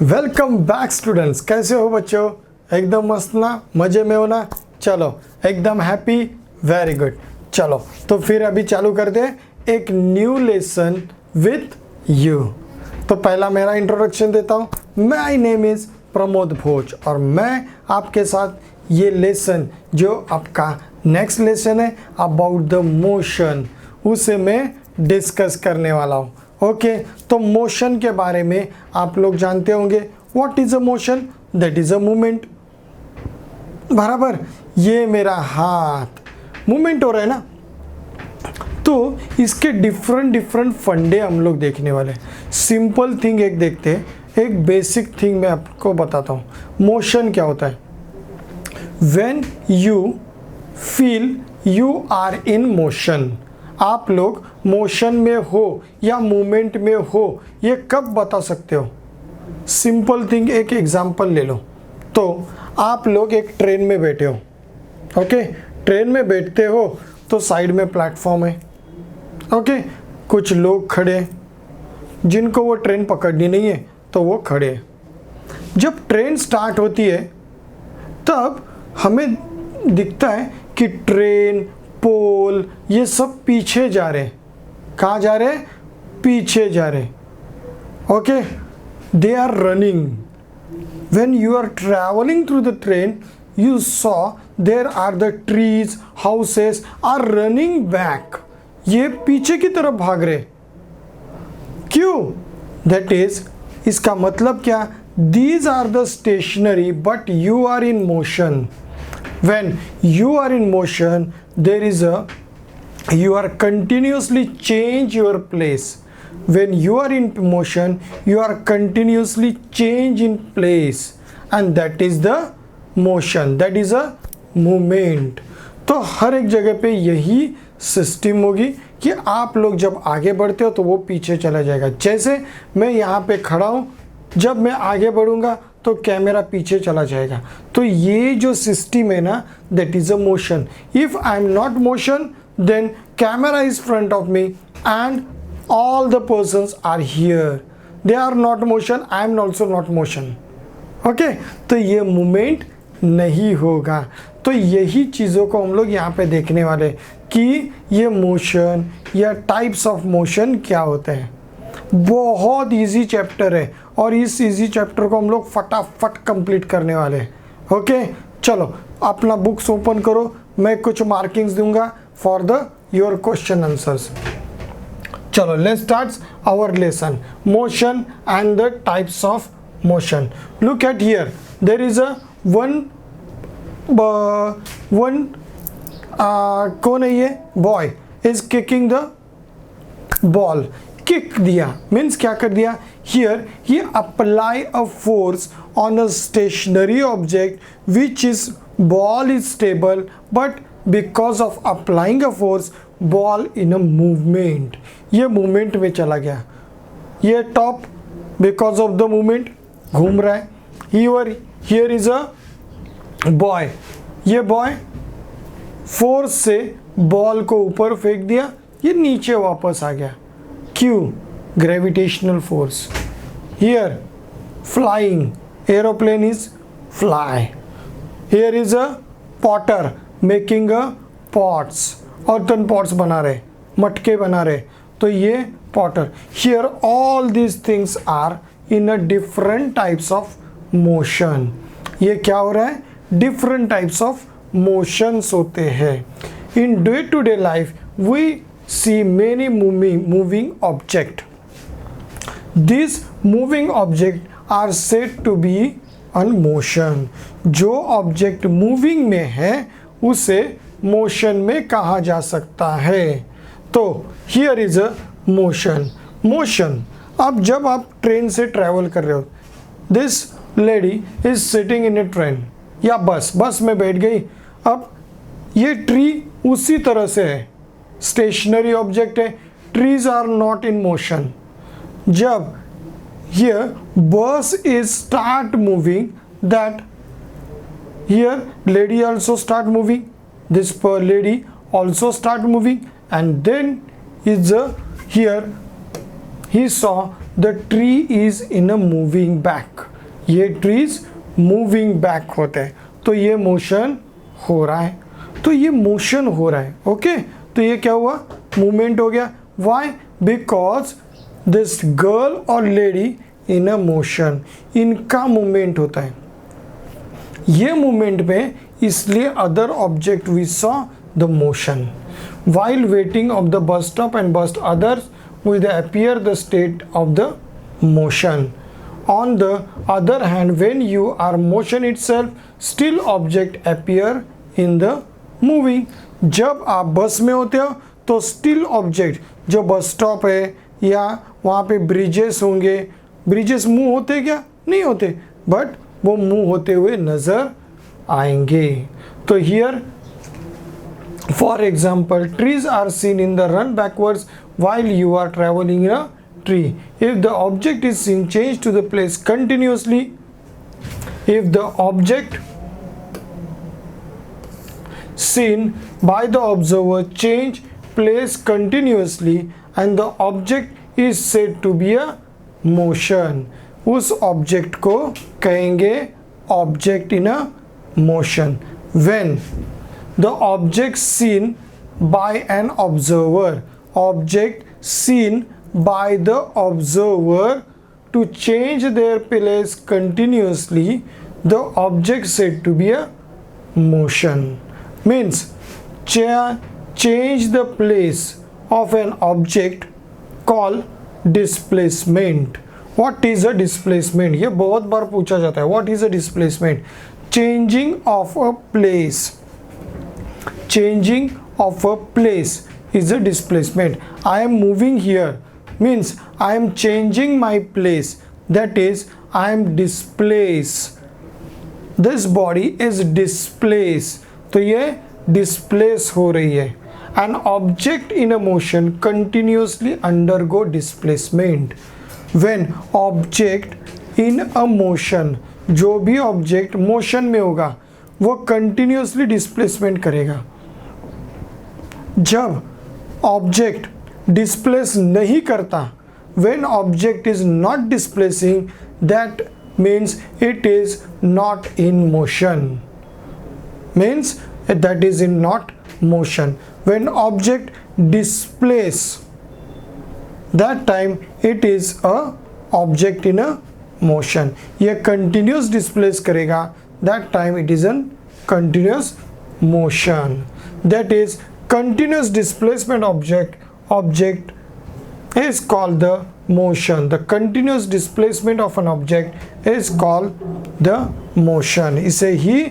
Welcome back students. कैसे हो बच्चों? एकदम मस्त ना, मज़े में हो ना? चलो एकदम हैप्पी, वेरी गुड। चलो तो फिर अभी चालू करते हैं एक न्यू लेसन विथ यू। तो पहला मेरा इंट्रोडक्शन देता हूँ। माय नेम इज़ प्रमोद भोज और मैं आपके साथ ये लेसन जो आपका नेक्स्ट लेसन है अबाउट द मोशन, उसे मैं डिस्कस करने वाला हूँ। ओके तो मोशन के बारे में आप लोग जानते होंगे। What is a motion? That is a movement. बराबर, ये मेरा हाथ मूवमेंट हो रहा है ना। तो इसके डिफरेंट फंडे हम लोग देखने वाले हैं। सिंपल थिंग एक देखते हैं, एक बेसिक थिंग मैं आपको बताता हूँ। मोशन क्या होता है? When you feel you are in motion, आप लोग मोशन में हो या मूवमेंट में हो, ये कब बता सकते हो? सिंपल थिंग, एक एग्जांपल ले लो। तो आप लोग एक ट्रेन में बैठे हो। ओके, ट्रेन में बैठते हो तो साइड में प्लेटफॉर्म है। ओके, कुछ लोग खड़े हैं, जिनको वो ट्रेन पकड़नी नहीं है तो वो खड़े हैं। जब ट्रेन स्टार्ट होती है तब हमें दिखता है कि ट्रेन, पोल, ये सब पीछे जा रहे हैं। कहाँ जा रहे हैं? पीछे जा रहे हैं। Okay, they are running. When you are travelling through the train, you saw there are the trees, houses are running back. ये पीछे की तरफ भाग रहे। क्यों? That is, इसका मतलब क्या? These are the stationary but you are in motion. When you are in motion, there is you are continuously change your place. When you are in motion, you are continuously change in place, and that is the motion, that is a movement. तो हर एक जगह पे यही system होगी कि आप लोग जब आगे बढ़ते हो तो वो पीछे चला जाएगा। जैसे मैं यहाँ पे खड़ा हूँ, जब मैं आगे बढ़ूंगा तो कैमरा पीछे चला जाएगा। तो ये जो सिस्टम है ना, that is a motion. If I am not motion, then camera is front of me and all the persons are here, they are not motion, I am also not motion. Okay, तो ये movement नहीं होगा। तो यही चीज़ों को हम लोग यहाँ पे देखने वाले कि ये मोशन या टाइप्स ऑफ मोशन क्या होते हैं। बहुत इजी चैप्टर है और इस इजी चैप्टर को हम लोग फटाफट कंप्लीट करने वाले हैं। ओके, चलो अपना बुक्स ओपन करो, मैं कुछ मार्किंग्स दूंगा for the your question answers. चलो let's start our lesson, motion and the types of motion. Look at here, there is a one कौन है ये? Boy is kicking the ball. Kick दिया means क्या कर दिया? Here he apply a force on a stationary object which is ball is stable, but because of applying a force, ball in a movement. ये movement में चला गया। ये top because of the movement घूम रहा है। Here is a boy, ये boy force से बॉल को ऊपर फेंक दिया, ये नीचे वापस आ गया। क्यों? Gravitational force. Here flying, aeroplane is fly. Here is a potter making a pots, earthen pots बना रहे, मटके बना रहे, तो ये potter. Here all these things are in a different types of motion. ये क्या हो रहा है? Different types of motions होते हैं। In day to day life we see many moving object. These moving object are said to be on motion. जो object moving में है उसे मोशन में कहा जा सकता है। तो here is a मोशन। अब जब आप ट्रेन से ट्रैवल कर रहे हो, this lady is sitting in A train या बस में बैठ गई। अब ये ट्री उसी तरह से है, स्टेशनरी ऑब्जेक्ट है, trees are not in motion. जब here bus is start moving, that here lady also start moving, this lady also start moving, and then is here he saw the tree is in a moving back. ये trees moving back होते हैं, तो ये motion हो रहा है, तो ये मोशन हो रहा है। ओके, तो ये क्या हुआ, मूवमेंट हो गया। वाई, बिकॉज दिस गर्ल और लेडी इन अ मोशन, इनका मूवमेंट होता है। ये मूवमेंट में इसलिए other object we saw the motion while waiting of the bus stop and bus others will appear the state of the motion. On the other hand, when you are motion itself, still object appear in the moving. जब आप बस में होते हो तो still object, जो bus stop है या वहाँ पे ब्रिजेस होंगे, ब्रिजेस मूव होते क्या, नहीं होते, बट वो मूव होते हुए नज़र आएंगे। तो here for example, trees are seen in the run backwards while you are traveling in a tree. If the object is seen change to the place continuously, if the object seen by the observer change place continuously and the object is said to be a motion, उस object को कहेंगे object in a motion. When the object seen by an observer, object seen by the observer to change their place continuously, the object said to be a motion. Means change the place of an object called displacement. What is a displacement? ये बहुत बार पूछा जाता है, what is a displacement? Changing of a place. Changing of a place is a displacement. I am moving here means I am changing my place, that is I am displaced. This body is displaced, तो ये displace हो रही है। An object in a motion continuously undergo displacement. When object in a motion, जो भी object motion में होगा वो कंटिन्यूसली डिस्प्लेसमेंट करेगा। जब ऑब्जेक्ट डिस्प्लेस नहीं करता, when object is not displacing, that means it is not in motion, means that is in not motion. When object displace, that time it is a object in a motion. ये continuous displace करेगा, that time it is in continuous motion. That is continuous displacement object is called the motion. The continuous displacement of an object is called the motion. इसे ही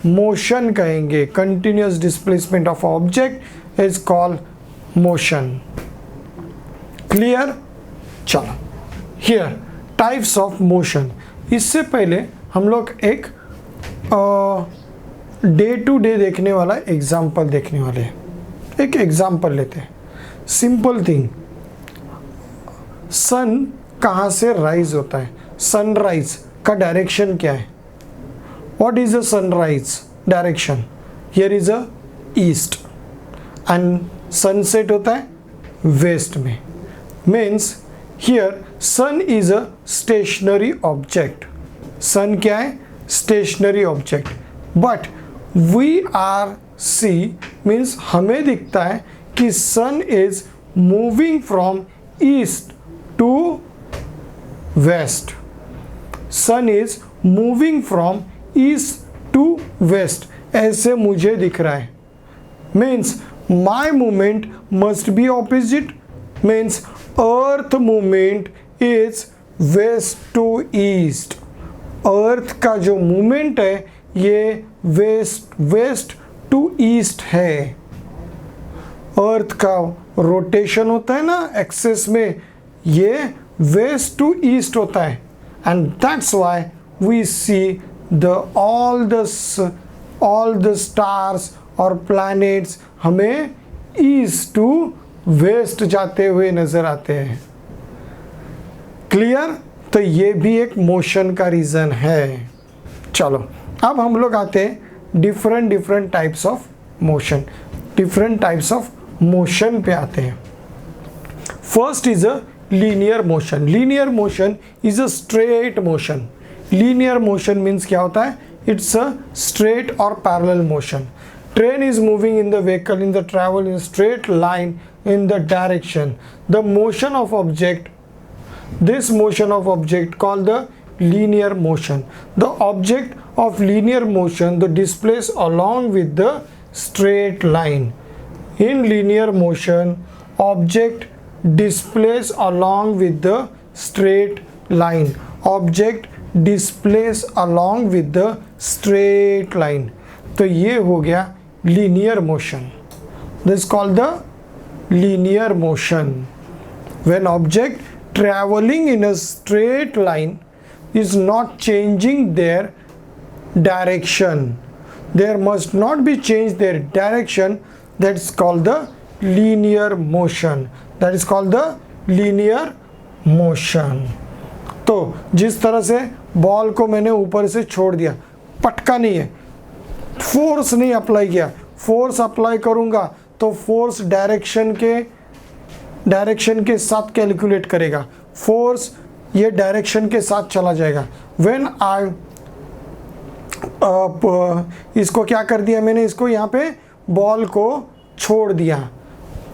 motion कहेंगे। Continuous displacement of object is called motion. Clear? चलो, here types of motion. इससे पहले हम लोग एक day to day देखने वाला एग्जाम्पल देखने वाले हैं। एक एग्जाम्पल लेते हैं, सिंपल थिंग। सन कहाँ से राइज होता है? सनराइज का डायरेक्शन क्या है? What is a sunrise direction? Here is a east and sunset होता है वेस्ट में। Means here sun is a stationary object. Sun क्या है? Stationary object. But we are see means हमें दिखता है कि sun is moving from east to west. Sun is moving from east to west, ऐसे मुझे दिख रहा है। Means my movement must be opposite. Means earth movement is waste to east. Earth का जो मूवमेंट है ये वेस्ट टू ईस्ट है। अर्थ का रोटेशन होता है ना एक्सेस में, ये वेस्ट टू ईस्ट होता है। And that's why we see all the stars और प्लैनेट्स हमें ईस्ट टू वेस्ट जाते हुए नजर आते हैं। क्लियर? तो ये भी एक मोशन का रीजन है। चलो अब हम लोग आते हैं different types of motion. Different types of motion पे आते हैं। First is a linear motion. Linear motion is a straight motion. Linear motion means क्या होता है, इट्स अ स्ट्रेट और parallel motion. Train is moving in the vehicle in the travel in straight line in the direction. The motion of object, this motion of object called the linear motion. The object of linear motion, the displays along with the straight line. In linear motion, object displays along with the straight line. Object displays along with the straight line. तो ये हो गया linear motion. This is called the linear motion. When object traveling in a straight line is not changing their direction, there must not be changed their direction, that's called the linear motion. That is called the linear motion. तो जिस तरह से ball को मैंने ऊपर से छोड़ दिया, पटका नहीं है, फोर्स नहीं अप्लाई किया, फोर्स अप्लाई करूंगा तो फोर्स डायरेक्शन के साथ कैलकुलेट करेगा, फोर्स ये डायरेक्शन के साथ चला जाएगा. व्हेन आई इसको क्या कर दिया मैंने, इसको यहाँ पे बॉल को छोड़ दिया,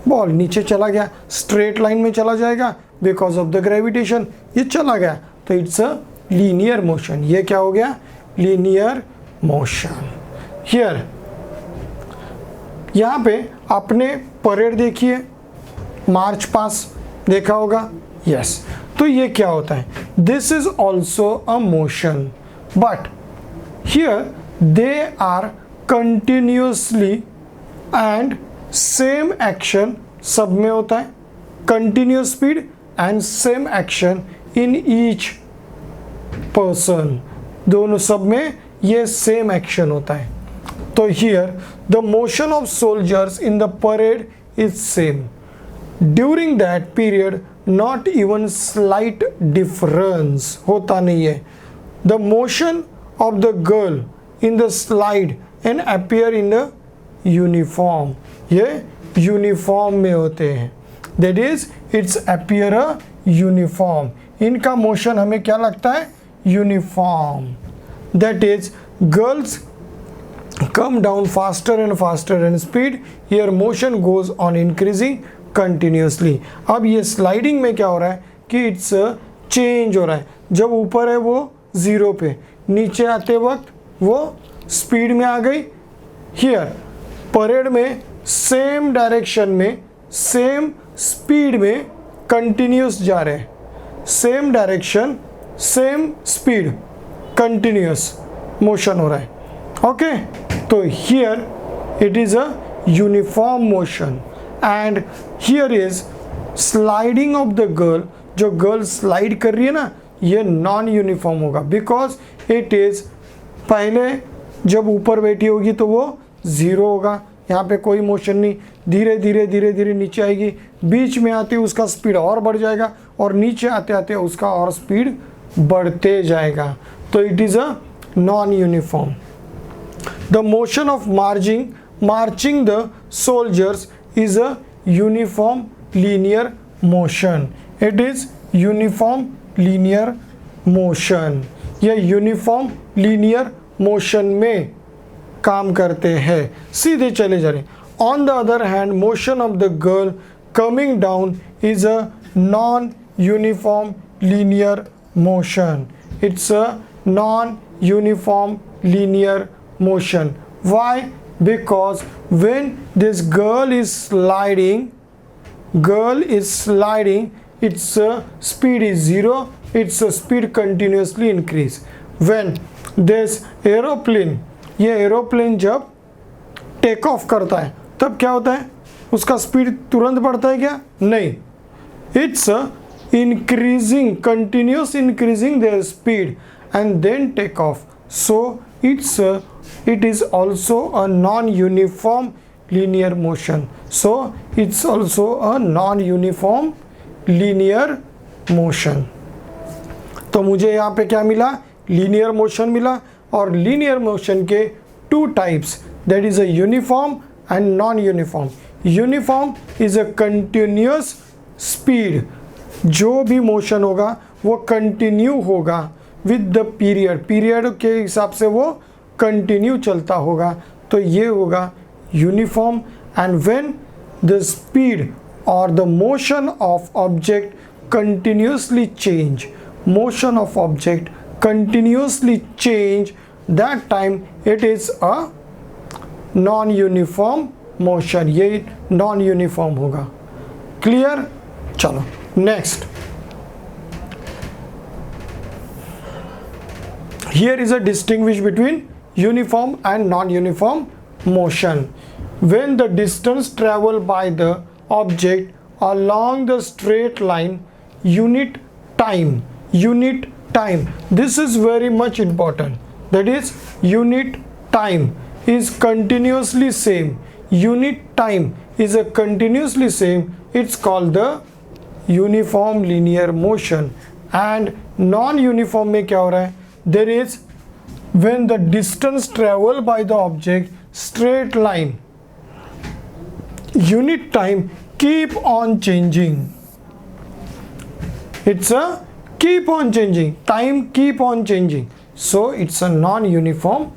बॉल नीचे चला गया, स्ट्रेट लाइन में चला जाएगा बिकॉज ऑफ द ग्रेविटेशन, ये चला गया, तो इट्स अ लीनियर मोशन. ये क्या हो गया, लीनियर मोशन. हियर यहाँ पे आपने परेड देखी है, मार्च पास देखा होगा, यस. तो ये क्या होता है, this is also a motion, but here they are continuously and same action सब में होता है, continuous speed and same action in each person, दोनों सब में ये सेम एक्शन होता है. तो here the motion of soldiers in the parade is same. During that period not even slight difference होता नहीं है. The motion of the girl in the slide and appear in the uniform, ये uniform में होते हैं, that is it's appear a uniform. इनका motion हमें क्या लगता है, uniform. That is girls come down faster and faster and speed, here motion goes on increasing continuously. अब ये स्लाइडिंग में क्या हो रहा है कि इट्स चेंज हो रहा है, जब ऊपर है वो 0 पे, नीचे आते वक्त वो स्पीड में आ गई. हियर परेड में सेम डायरेक्शन में सेम स्पीड में कंटिन्यूस जा रहे हैं, same direction same speed continuous motion हो रहा है. ओके, तो here it is a uniform motion and here is sliding of the girl. जो गर्ल स्लाइड कर रही है ना, ये नॉन यूनिफॉर्म होगा बिकॉज इट इज, पहले जब ऊपर बैठी होगी तो वो 0 होगा, यहाँ पे कोई मोशन नहीं, धीरे धीरे धीरे धीरे नीचे आएगी, बीच में आते उसका स्पीड और बढ़ जाएगा और नीचे आते आते उसका और स्पीड बढ़ते जाएगा. तो it is a non uniform. The motion of marching the soldiers is a uniform linear motion. It is uniform linear motion. ये uniform linear motion में काम करते हैं, सीधे चले जा रहे. On the other hand, motion of the girl coming down is a non-uniform linear motion. It's a non-uniform linear motion. Why? Because when this girl is sliding, its speed is 0, its speed continuously increase. When this aeroplane, ये aeroplane जब take off करता है तब क्या होता है, उसका speed तुरंत बढ़ता है क्या, नहीं, it's increasing, continuous increasing their speed and then take off. So it is also a non-uniform linear motion. So it's also a non-uniform linear motion. तो मुझे यहाँ पे क्या मिला, linear motion मिला. और linear motion के two types, that is a uniform and non-uniform. Uniform is a continuous speed. जो भी मोशन होगा वो कंटिन्यू होगा, विद द पीरियड, पीरियड के हिसाब से वो कंटिन्यू चलता होगा, तो ये होगा uniform. And when the speed और the motion of object continuously change, motion of object continuously change, that time it is a non-uniform motion, ये non-uniform होगा। क्लियर? चलो next, here is a distinguish between uniform and non-uniform motion. When the distance traveled by the object along the straight line, unit time, this is very much important, that is unit time is continuously same, unit time is a continuously same, it's called the uniform linear motion. And non-uniform में क्या हो रहा है, there is when the distance traveled by the object straight line, unit time keep on changing, it's a keep on changing, time keep on changing, so it's a non-uniform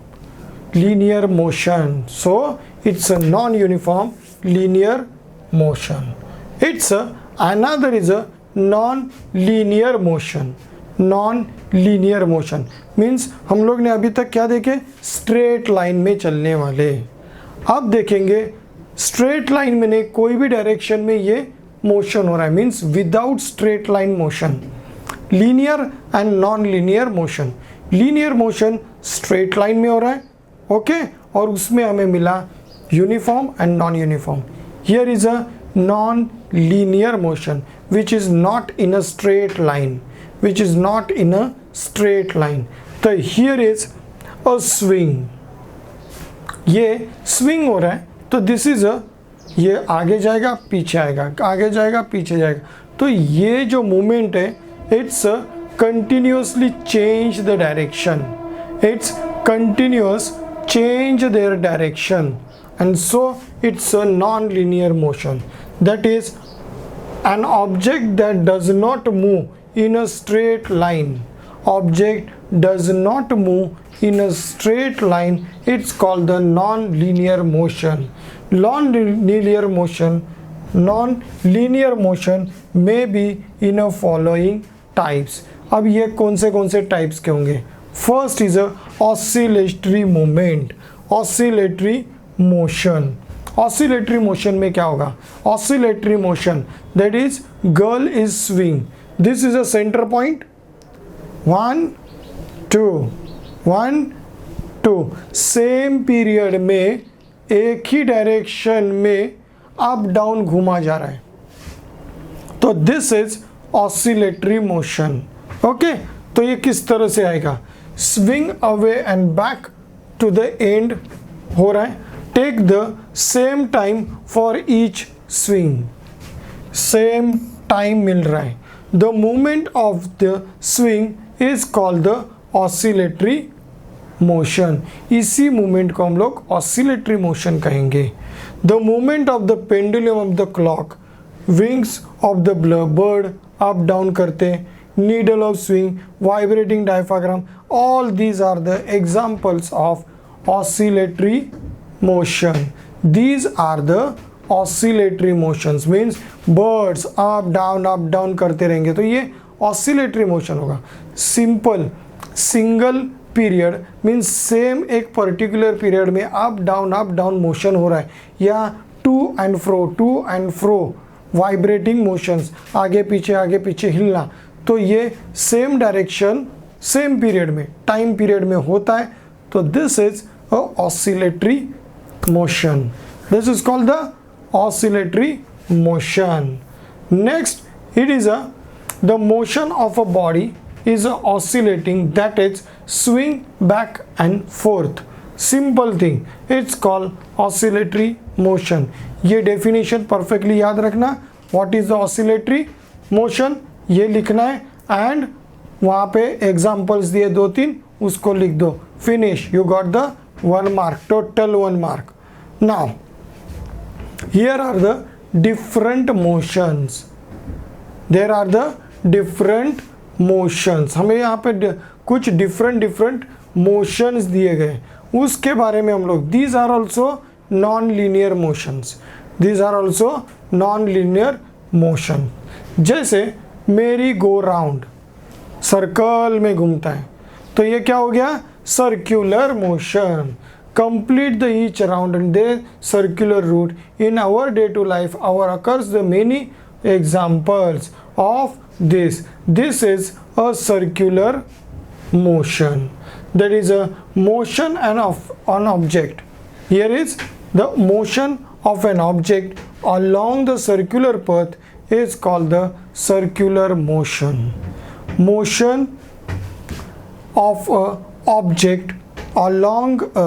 linear motion, so it's a non-uniform linear motion. It's a another is a non-linear motion. Non-linear motion means हम लोग ने अभी तक क्या देखे, straight line में चलने वाले, अब देखेंगे स्ट्रेट लाइन में नहीं, कोई भी डायरेक्शन में ये मोशन हो रहा है, means without straight line motion, linear and non linear motion. Linear motion straight line में हो रहा है, ओके, और उसमें हमें मिला uniform and non uniform. Here is a non linear motion which is not in a straight line, which is not in a straight line. तो here is a swing, ये स्विंग हो रहा है, तो दिस इज अ, ये आगे जाएगा पीछे आएगा, आगे जाएगा पीछे जाएगा, तो ये जो मूवमेंट है it's continuously change the direction, it's continuous change their direction, and so it's a non linear motion, that is an object that does not move in a straight line, object does not move in a straight line, it's called the non-linear motion. Non-linear motion may be in a following types. अब ये कौन से types के होंगे? First is a oscillatory movement, oscillatory motion. Oscillatory motion में क्या होगा? Oscillatory motion that is girl is swing, this is a centre point, 1 2 1 2, same period में एक ही डायरेक्शन में अप डाउन घुमा जा रहा है, तो this is oscillatory motion. Okay, तो ये किस तरह से आएगा? Swing away and back to the end हो रहा है, take the same time for each swing, same time मिल रहा है, the movement of the swing is called the oscillatory motion. इसी मूवमेंट को हम लोग ऑसिलेटरी मोशन कहेंगे। The movement of the pendulum of the clock, wings of the bird up down करते, needle of swing, vibrating diaphragm, all these are the examples of oscillatory motion. These are the oscillatory motions, means birds up down करते रहेंगे, तो ये oscillatory motion होगा। Simple single period means same एक particular period में up down motion हो रहा है, या to and fro vibrating motions, आगे पीछे हिलना, तो ये सेम डायरेक्शन सेम पीरियड में, टाइम पीरियड में होता है, तो this is a oscillatory motion. This is called the oscillatory motion. Next, it is the motion of a body is oscillating, that is swing back and forth. Simple thing, it's called oscillatory motion. ये definition perfectly याद रखना, what is the oscillatory motion ये लिखना है, and वहाँ पे examples दिए 2-3 उसको लिख दो, finish, you got the 1 mark, total 1 mark. Now here are the different motions, there are the different motions, हमें यहाँ पे कुछ डिफरेंट मोशंस दिए गए, उसके बारे में हम लोग, these are also non linear motions, these are also non linear motion. जैसे मेरी गो राउंड, सर्कल में घूमता है, तो ये क्या हो गया, circular motion. Complete the each round and their circular route. In our day-to-day life, our occurs the many examples of this. This is a circular motion. That is a motion of an object. Here is the motion of an object along the circular path is called the circular motion. Motion of a object along a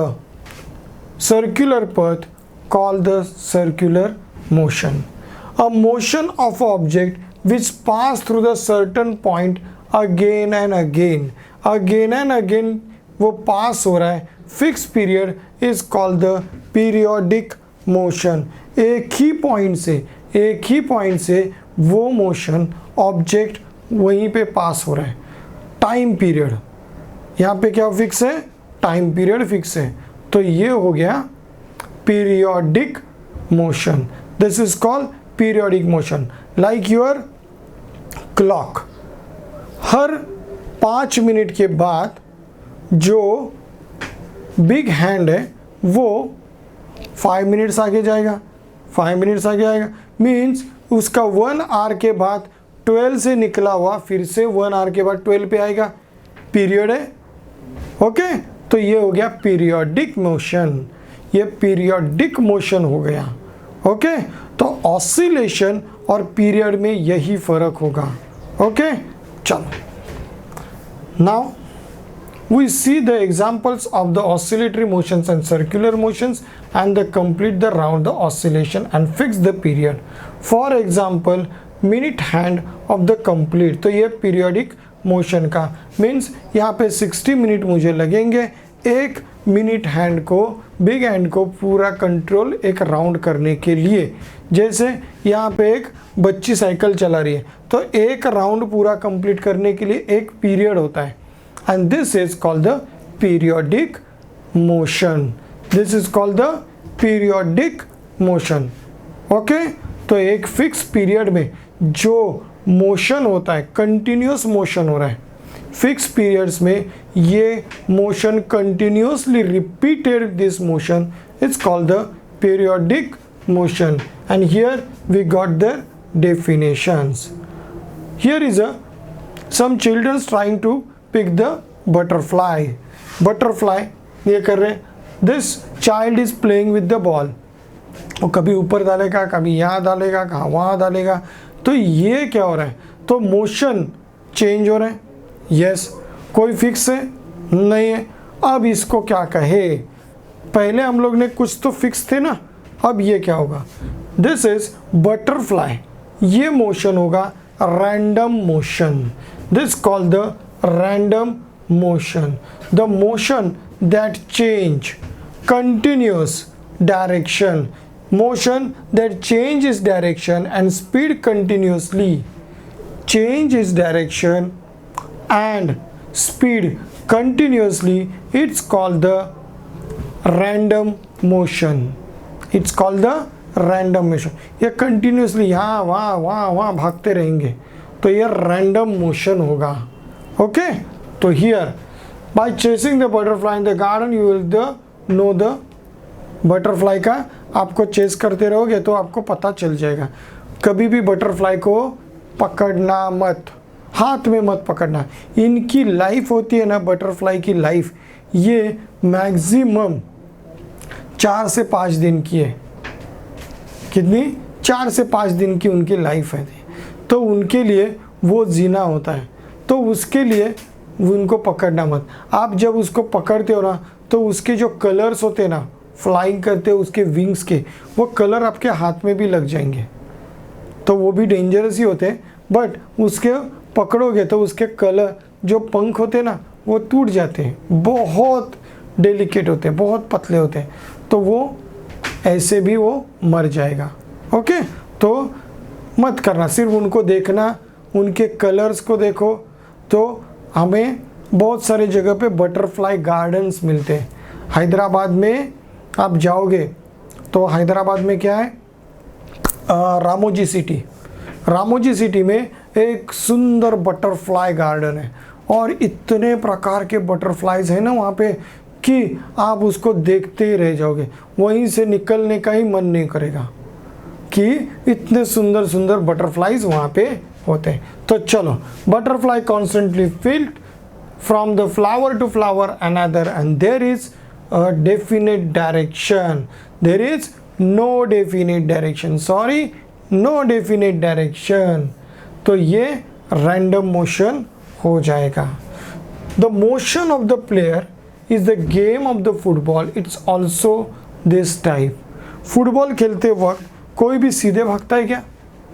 circular path called the circular motion. A motion of an object which pass through the certain point again and again वो पास हो रहा है, fix period is called the periodic motion. एक ही point से वो motion object वहीं पे पास हो रहा है। टाइम पीरियड, यहाँ पे क्या फिक्स है, टाइम पीरियड फिक्स है, तो ये हो गया periodic motion. This is called periodic motion. Like your clock, her 5 minute के बाद जो बिग हैंड है वो 5 मिनट्स आगे जाएगा, 5 मिनट्स आगे आएगा, मीन्स उसका 1 आवर के बाद 12 से निकला हुआ फिर से 1 आवर के बाद 12 पे आएगा, पीरियड है। ओके, तो ये हो गया पीरियोडिक मोशन, ये पीरियोडिक मोशन हो गया। ओके, तो ऑसिलेशन और पीरियड में यही फर्क होगा। ओके, चलो now we see the examples of the oscillatory motions and circular motions and they complete the round the oscillation and fix the period. For example, minute hand of the complete, तो ये periodic motion का means यहाँ पे 60 minute मुझे लगेंगे एक minute hand को, big hand को पूरा कंट्रोल एक राउंड करने के लिए। जैसे यहाँ पे एक बच्ची साइकिल चला रही है, तो एक राउंड पूरा कंप्लीट करने के लिए एक पीरियड होता है, and this is called the periodic motion. This is called the periodic motion. Okay, तो एक फिक्स पीरियड में जो मोशन होता है, कंटिन्यूस मोशन हो रहा है, फिक्स पीरियड्स में ये motion continuously repeated, this motion is called the periodic motion. And here we got the definitions. Here is some children trying to pick the butterfly ये कर रहे हैं, this child is playing with the ball, वो कभी ऊपर डालेगा, कभी यहाँ डालेगा, कहाँ वहाँ डालेगा, तो ये क्या हो रहा है, तो मोशन चेंज हो रहा है। यस, कोई फिक्स है नहीं है। अब इसको क्या कहे, पहले हम लोग ने कुछ तो फिक्स थे ना, अब ये क्या होगा, दिस इज बटरफ्लाई, ये मोशन होगा random motion. This called the random motion, the motion that change continuous direction, motion that changes direction and speed continuously, changes direction and speed continuously, it's called the random motion, it's called the random motion। ये continuously यहाँ वहाँ भागते रहेंगे, तो ये random motion होगा। Okay, तो here by chasing the butterfly in the garden you will know the butterfly का, आपको चेस करते रहोगे तो आपको पता चल जाएगा। कभी भी बटरफ्लाई को पकड़ना मत, हाथ में मत पकड़ना। इनकी लाइफ होती है ना, बटरफ्लाई की लाइफ ये मैक्सिमम 4 से 5 दिन की है। कितनी? 4 से 5 दिन की उनकी लाइफ है, तो उनके लिए वो जीना होता है, तो उसके लिए उनको पकड़ना मत। आप जब उसको पकड़ते हो ना, तो उसके जो कलर्स होते हैं ना, फ्लाइंग करते हो उसके विंग्स के, वो कलर आपके हाथ में भी लग जाएंगे, तो वो भी डेंजरस ही होते हैं। बट उसके पकड़ोगे तो उसके कलर, जो पंख होते हैं ना, वो टूट जाते हैं, बहुत डेलिकेट होते हैं, बहुत पतले होते हैं, तो वो ऐसे भी वो मर जाएगा। ओके, तो मत करना, सिर्फ उनको देखना, उनके कलर्स को देखो, तो हमें बहुत सारे जगह पे बटरफ्लाई गार्डन्स मिलते हैं। हैदराबाद में आप जाओगे तो हैदराबाद में क्या है, रामोजी सिटी, रामोजी सिटी में एक सुंदर बटरफ्लाई गार्डन है और इतने प्रकार के बटरफ्लाइज हैं ना वहाँ पे कि आप उसको देखते ही रह जाओगे, वहीं से निकलने का ही मन नहीं करेगा कि इतने सुंदर सुंदर बटरफ्लाइज वहाँ पे होते हैं। तो चलो, butterfly constantly fleet from the flower to flower another and there is a definite direction, there is no definite direction, sorry, no definite direction, तो ये random motion हो जाएगा। The motion of the player is the game of the football, it's also this type। Football खेलते वक्त कोई भी सीधे भागता है क्या?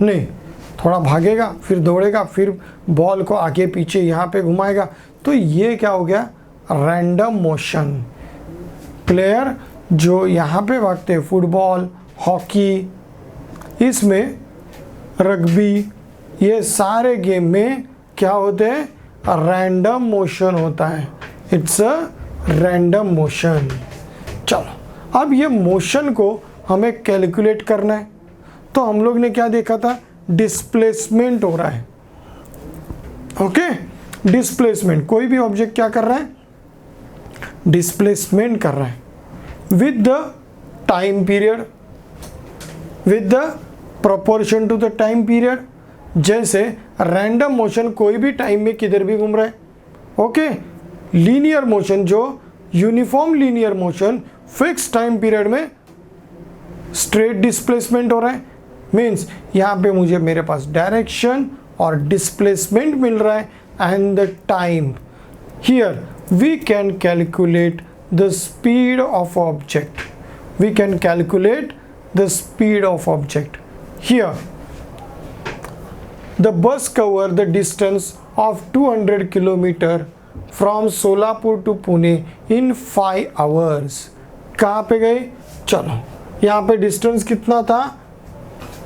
नहीं, थोड़ा भागेगा, फिर दौड़ेगा, फिर बॉल को आगे पीछे यहाँ पे घुमाएगा। तो ये क्या हो गया? Random motion. प्लेयर जो यहाँ पे भागते हैं, फुटबॉल, हॉकी, इसमें रग्बी, ये सारे गेम में क्या होते हैं? रैंडम मोशन होता है। It's a random motion. चलो, अब ये मोशन को हमें कैलकुलेट करना है। तो हम लोग ने क्या देखा था? डिस्प्लेसमेंट हो रहा है। ओके, डिस्प्लेसमेंट, कोई भी ऑब्जेक्ट क्या कर रहा है? डिस्प्लेसमेंट कर रहा है with the time period, with the proportion to the time period. जैसे रैंडम मोशन कोई भी टाइम में किधर भी घूम रहा है। ओके, लीनियर मोशन जो uniform linear motion fix time period में स्ट्रेट डिस्प्लेसमेंट हो रहा है। मीन्स यहाँ पे मुझे मेरे पास डायरेक्शन और डिस्प्लेसमेंट मिल रहा है and the time. Here we can calculate the speed of object. We can calculate the speed of object. Here the bus cover the distance of 200 kilometer from Solapur to Pune in 5 hours. कहाँ पे गए? चलो, यहाँ पे distance कितना था?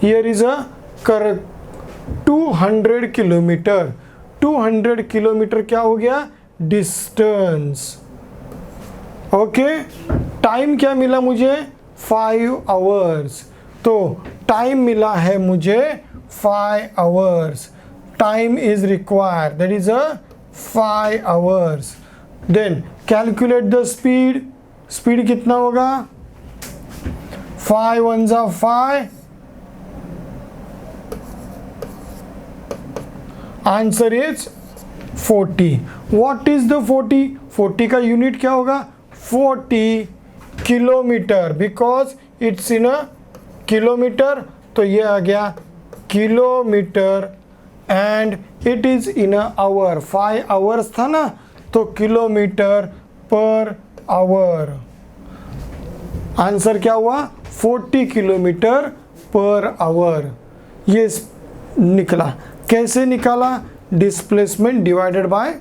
Here is a correct 200 kilometre. 200 kilometre क्या हो गया? डिस्टेंस। ओके, टाइम क्या मिला मुझे? 5 आवर्स। तो टाइम मिला है मुझे 5 hours. Time is required, that is a 5 hours. Then calculate the speed. Speed कितना होगा? 5 1 जा 5, answer is 40। What is the 40? 40 का यूनिट क्या होगा? 40 kilometre, because it's in a kilometre, तो ये आ गया kilometre. And it is in a hour, 5 hours था ना, तो किलोमीटर पर आवर। आंसर क्या हुआ? 40 किलोमीटर पर आवर। ये निकला। कैसे निकाला? Displacement divided by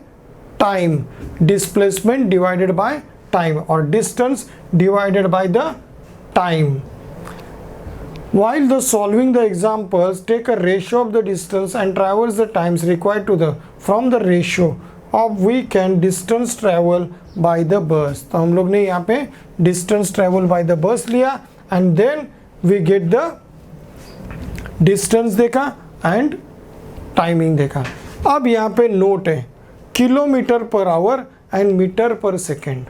time, displacement divided by time, और distance divided by the time. While the solving the examples, take a ratio of the distance and traverse the times required to the from the ratio of we can distance travel by the bus। तो हम लोग ने यहाँ पे distance travel by the bus लिया and then we get the distance देखा and timing देखा। अब यहाँ पे नोट है, kilometre per hour and metre per second.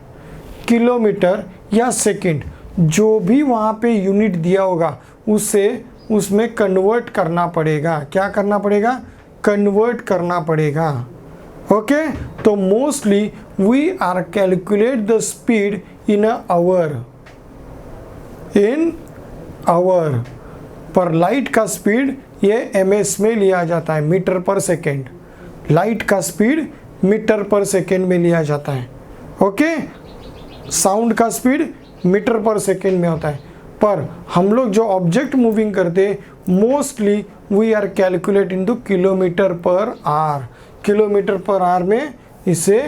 Kilometre या सेकेंड जो भी वहाँ पे यूनिट दिया होगा उसे उसमें कन्वर्ट करना पड़ेगा। क्या करना पड़ेगा? कन्वर्ट करना पड़ेगा। ओके, तो mostly we are calculate the speed in a hour, in hour. पर लाइट का स्पीड ये ms में लिया जाता है, मीटर पर सेकेंड। लाइट का स्पीड मीटर पर सेकेंड में लिया जाता है। ओके, साउंड का स्पीड मीटर पर सेकेंड में होता है। पर हम लोग जो ऑब्जेक्ट मूविंग करते mostly we are calculate into kilometre per hour. Kilometre per hour में इसे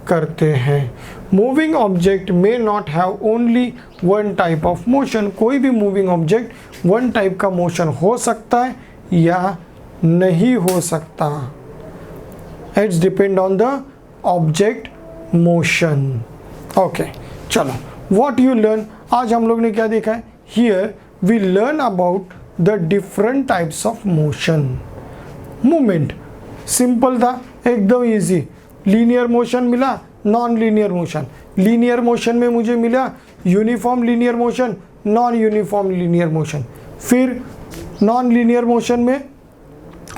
करते हैं। Moving object may not have only one type of motion. कोई भी मूविंग ऑब्जेक्ट वन टाइप का मोशन हो सकता है या नहीं हो सकता। It's depend on the object motion. Okay, चलो व्हाट यू लर्न, आज हम लोग ने क्या देखा है, here we learn about the different types of motion. Movement simple था, एकदम इजी। लीनियर मोशन मिला, non linear motion. Linear motion में मुझे मिला uniform linear motion, non uniform linear motion. फिर नॉन लीनियर मोशन में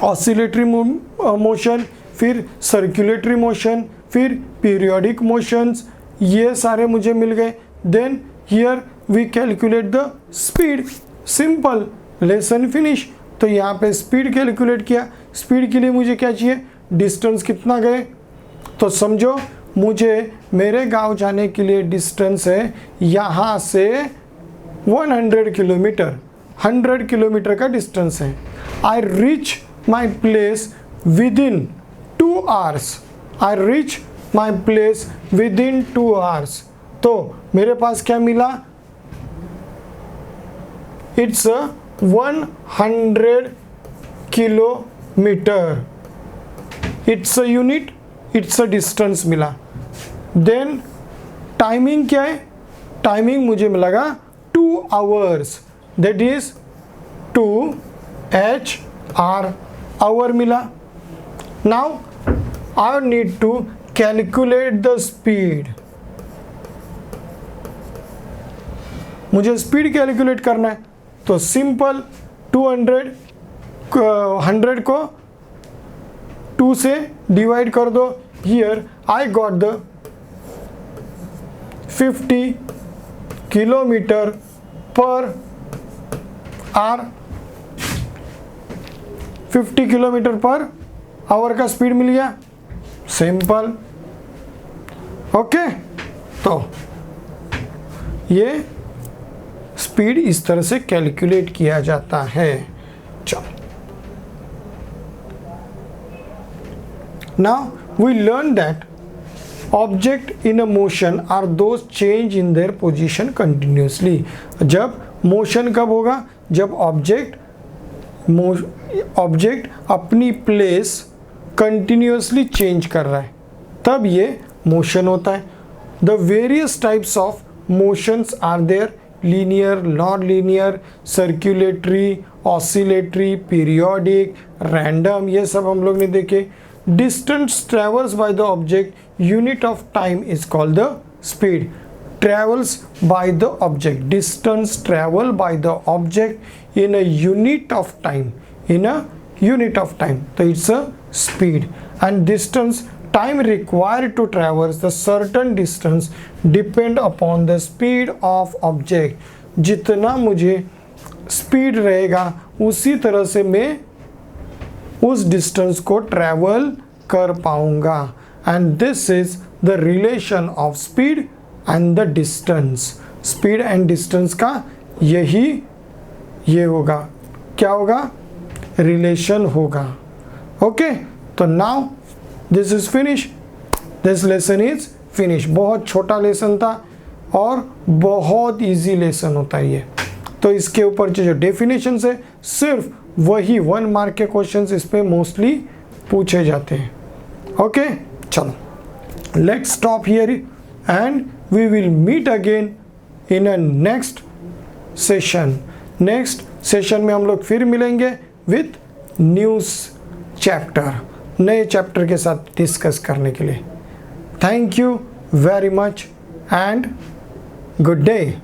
ऑसिलेटरी मोशन, फिर circulatory motion, फिर पीरियोडिक मोशंस, ये सारे मुझे मिल गए। Then here we calculate the speed, simple, lesson finish. तो यहाँ पे स्पीड कैलकुलेट किया। स्पीड के लिए मुझे क्या चाहिए, डिस्टेंस कितना गए, तो समझो मुझे मेरे गांव जाने के लिए डिस्टेंस है यहाँ से 100 किलोमीटर, 100 किलोमीटर का डिस्टेंस है। I reach my place within 2 hours, I reach my place within 2 hours। तो मेरे पास क्या मिला, it's 100 kilometre, it's a unit, it's a distance मिला। देन टाइमिंग क्या है, टाइमिंग मुझे मिलेगा 2 hours, दैट इज 2 आवर मिला। Now I need to calculate the speed, मुझे स्पीड कैलकुलेट करना है। तो सिंपल 100 को 2 से डिवाइड कर दो। Here I got the 50 kilometre per our, 50 kilometre per our का स्पीड मिल गया, सिंपल। ओके, तो ये स्पीड इस तरह से कैलकुलेट किया जाता है। चलो, now we learn that object in a motion are those change in their position continuously. जब मोशन कब होगा, जब ऑब्जेक्ट अपनी प्लेस कंटिन्यूसली चेंज कर रहा है, तब ये मोशन होता है। The various types of motions are there, linear, non linear, circulatory, oscillatory, periodic, random, ये सब हम लोग ने देखे। Distance travels by the object, unit of time is called the speed. Travels by the object, distance travel by the object in a unit of time, in a unit of time, तो it's a speed. And distance, time required to traverse the certain distance depend upon the speed of object। जितना मुझे speed रहेगा उसी तरह से मैं उस distance को ट्रैवल कर पाऊंगा। And this is the relation of speed and the distance. Speed and distance का ये होगा, क्या होगा, रिलेशन होगा। ओके, तो now this is finish, this lesson is finish. बहुत छोटा लेसन था और बहुत इजी लेसन होता है ये। तो इसके ऊपर जो डेफिनेशन है, सिर्फ वही 1 मार्क के क्वेश्चंस इस पे मोस्टली पूछे जाते हैं। ओके, चलो, let's stop here and we will meet again in a next session. Next session में हम लोग फिर मिलेंगे विथ न्यूज़ चैप्टर, नए चैप्टर के साथ डिस्कस करने के लिए। Thank you very much and good day.